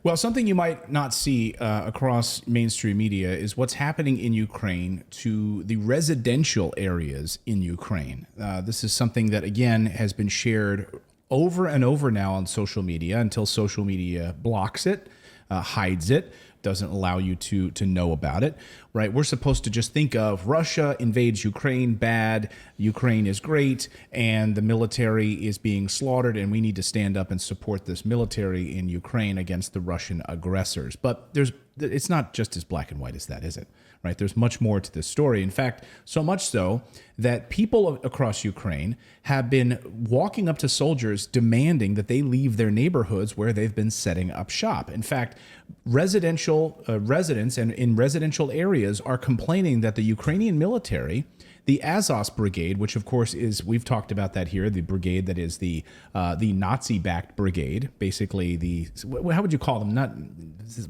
Well, something you might not see across mainstream media is what's happening in Ukraine to the residential areas in Ukraine. This is something that, again, has been shared over and over now on social media until social media blocks it, hides it, doesn't allow you to know about it, right? We're supposed to just think of Russia invades Ukraine, bad, Ukraine is great, and the military is being slaughtered, and we need to stand up and support this military in Ukraine against the Russian aggressors. But it's not just as black and white as that, is it? Right? There's much more to this story. In fact, so much so that people across Ukraine have been walking up to soldiers demanding that they leave their neighborhoods where they've been setting up shop. In fact, residential residents and in residential areas are complaining that the Ukrainian military, the Azov Brigade, which of course is, we've talked about that here, the brigade that is the Nazi-backed brigade, basically how would you call them? Not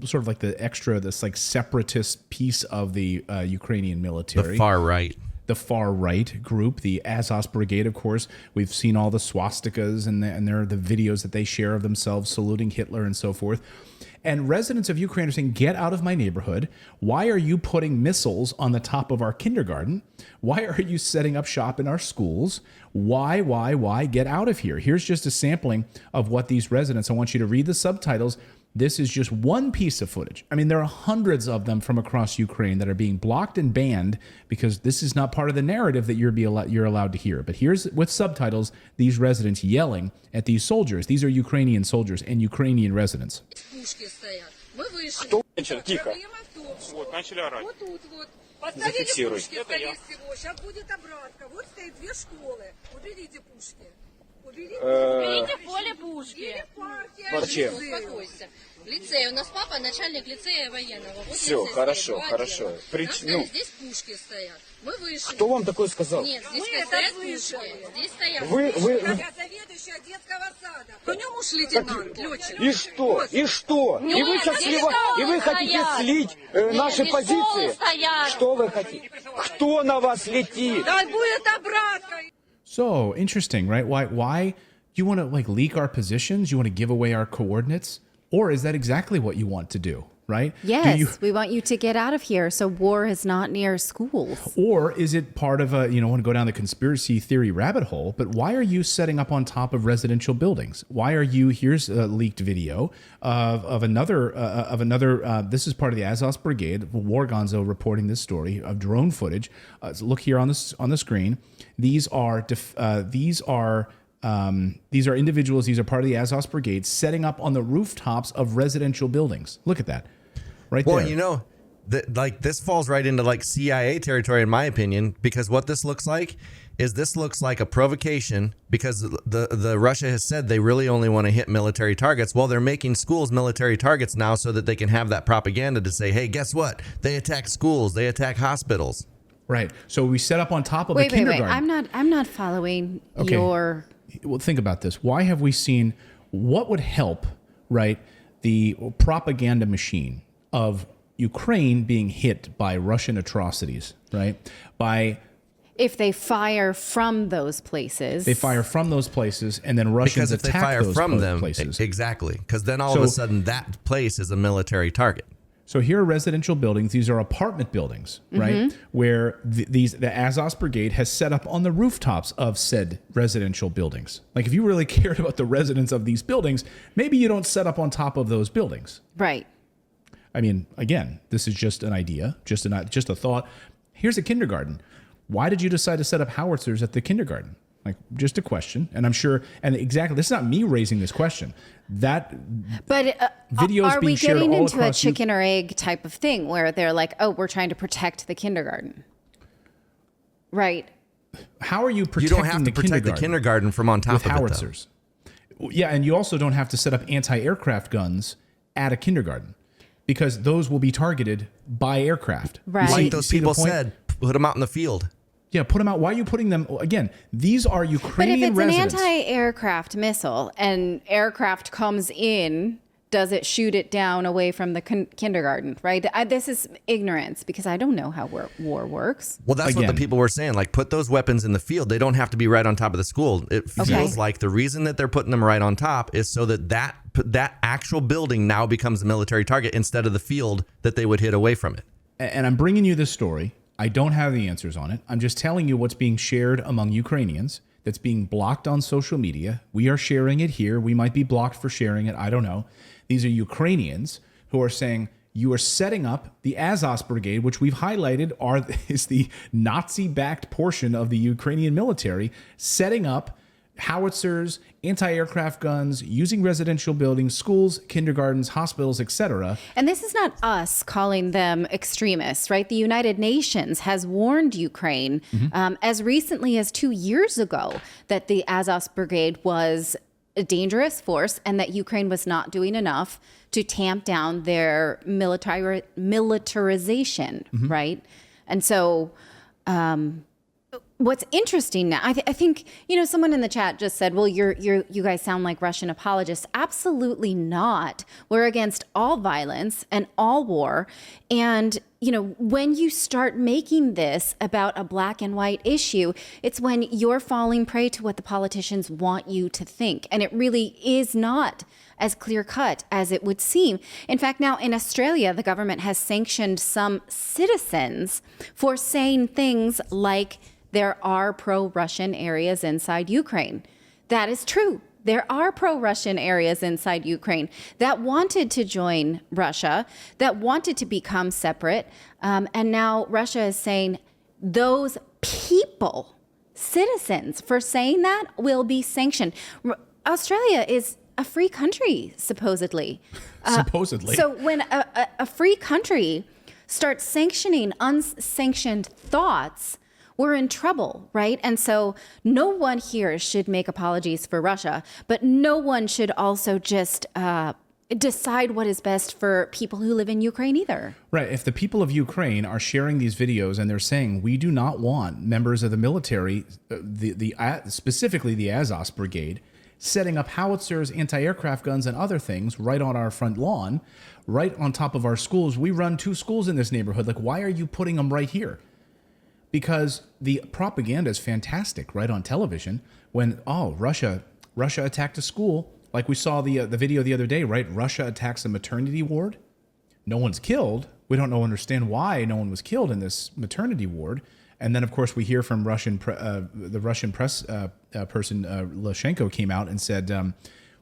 sort of like this like separatist piece of the Ukrainian military. The far right. The far right group, the Azov Brigade, of course. We've seen all the swastikas and there are the videos that they share of themselves saluting Hitler and so forth. And residents of Ukraine are saying, get out of my neighborhood. Why are you putting missiles on the top of our kindergarten? Why are you setting up shop in our schools? Why? Get out of here. Here's just a sampling of what these residents, I want you to read the subtitles. This is just one piece of footage. I mean, there are hundreds of them from across Ukraine that are being blocked and banned because this is not part of the narrative that you're allowed to hear. But here's, with subtitles, these residents yelling at these soldiers. These are Ukrainian soldiers and Ukrainian residents. Кто? Тихо. Вот, начали орать. Поставили пушки, скорее всего. Сейчас будет обратка. Вот стоит две школы. Уберите пушки. Уберите в поле пушки. Зачем? Успокойся. Лицей. У нас папа начальник лицея военного. Вот все, хорошо, хорошо. Здесь пушки стоят. Мы вышли. Кто вам такое сказал? Нет, здесь стоят пушки. Здесь стоят пушки. Заведующая детского сада. У него муж лейтенант, летчик. И что? И что? И вы сейчас и вы хотите слить наши позиции? Что вы хотите? Кто на вас летит? Да будет обратка. So interesting, right? Why you want to like leak our positions? You want to give away our coordinates? Or is that exactly what you want to do, right? Yes, we want you to get out of here so war is not near schools. Or is it part of a, want to go down the conspiracy theory rabbit hole, but why are you setting up on top of residential buildings? Why are you, here's a leaked video of another, this is part of the Azov Brigade, War Gonzo reporting this story of drone footage. Look here on the screen. These are individuals, these are part of the Azov Brigade setting up on the rooftops of residential buildings. Look at that right there. Well, this falls right into like CIA territory, in my opinion, because what this looks like is a provocation because the Russia has said they really only want to hit military targets. Well, they're making schools military targets now so that they can have that propaganda to say, hey, guess what? They attack schools. They attack hospitals. Right. So we set up on top of a kindergarten. Wait. I'm not following your... Well, think about this. Why have we seen what would help, right, the propaganda machine of Ukraine being hit by Russian atrocities, right? If they fire from those places. They fire from those places, and then Russians attack they fire those from them, places. Exactly. Because then all of a sudden that place is a military target. So here are residential buildings. These are apartment buildings, right? Where the Azov Brigade has set up on the rooftops of said residential buildings. Like if you really cared about the residents of these buildings, maybe you don't set up on top of those buildings. Right. I mean, again, this is just an idea, just a thought. Here's a kindergarten. Why did you decide to set up howitzers at the kindergarten? Like, just a question. And I'm sure, and exactly, this is not me raising this question. But videos are being we shared getting all into a across chicken or egg type of thing where they're like, oh, we're trying to protect the kindergarten? Right. How are you protecting You don't have to protect the kindergarten from on top with of howitzers? Yeah, and you also don't have to set up anti-aircraft guns at a kindergarten because those will be targeted by aircraft. Right. Like those people said, put them out in the field. Yeah, put them out. Why are you putting them? Again, these are Ukrainian residents. But if it's an anti-aircraft missile and aircraft comes in does it shoot it down away from the kindergarten, right? This is ignorance because I don't know how war works. Well, that's what the people were saying. Like, put those weapons in the field. They don't have to be right on top of the school. It feels like the reason that they're putting them right on top is so that that actual building now becomes a military target instead of the field that they would hit away from it. And I'm bringing you this story. I don't have the answers on it. I'm just telling you what's being shared among Ukrainians that's being blocked on social media. We are sharing it here. We might be blocked for sharing it. I don't know. These are Ukrainians who are saying, you are setting up the Azov Brigade, which we've highlighted is the Nazi-backed portion of the Ukrainian military, setting up howitzers, anti-aircraft guns, using residential buildings, schools, kindergartens, hospitals, etc. And this is not us calling them extremists, right? The United Nations has warned Ukraine as recently as 2 years ago that the Azov Brigade was a dangerous force and that Ukraine was not doing enough to tamp down their militarization, right? And so what's interesting now, I think, someone in the chat just said, well, you guys sound like Russian apologists. Absolutely not. We're against all violence and all war. And, when you start making this about a black and white issue, it's when you're falling prey to what the politicians want you to think. And it really is not as clear cut as it would seem. In fact, now in Australia, the government has sanctioned some citizens for saying things like, there are pro-Russian areas inside Ukraine. That is true. There are pro-Russian areas inside Ukraine that wanted to join Russia, that wanted to become separate. And now Russia is saying those people, citizens, for saying that will be sanctioned. Australia is a free country, supposedly. Supposedly. So when a free country starts sanctioning unsanctioned thoughts, we're in trouble, right? And so no one here should make apologies for Russia, but no one should also just decide what is best for people who live in Ukraine either. Right. If the people of Ukraine are sharing these videos and they're saying, we do not want members of the military, specifically the Azov Brigade, setting up howitzers, anti-aircraft guns, and other things right on our front lawn, right on top of our schools. We run 2 schools in this neighborhood. Like, why are you putting them right here? Because the propaganda is fantastic, right, on television. When, Russia attacked a school, like we saw the video the other day, right? Russia attacks a maternity ward. No one's killed. We don't understand why no one was killed in this maternity ward. And then, of course, we hear from the Russian press person, Lushenko, came out and said,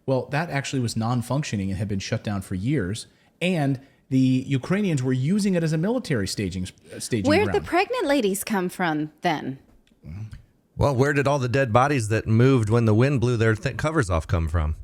well, that actually was non-functioning and had been shut down for years. And the Ukrainians were using it as a military staging Where'd ground. the pregnant ladies come from then? Well, where did all the dead bodies that moved when the wind blew their covers off come from?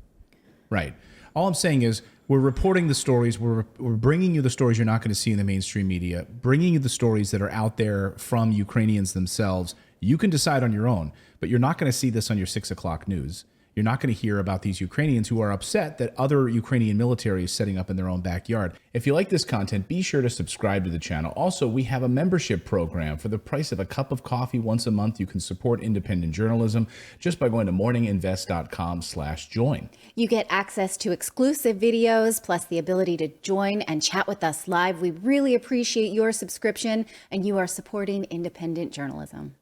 Right. All I'm saying is we're reporting the stories. We're bringing you the stories you're not going to see in the mainstream media, bringing you the stories that are out there from Ukrainians themselves. You can decide on your own, but you're not going to see this on your 6 o'clock news. You're not going to hear about these Ukrainians who are upset that other Ukrainian military is setting up in their own backyard. If you like this content, be sure to subscribe to the channel. Also, we have a membership program. For the price of a cup of coffee once a month, you can support independent journalism just by going to morninginvest.com/join. You get access to exclusive videos, plus the ability to join and chat with us live. We really appreciate your subscription, and you are supporting independent journalism.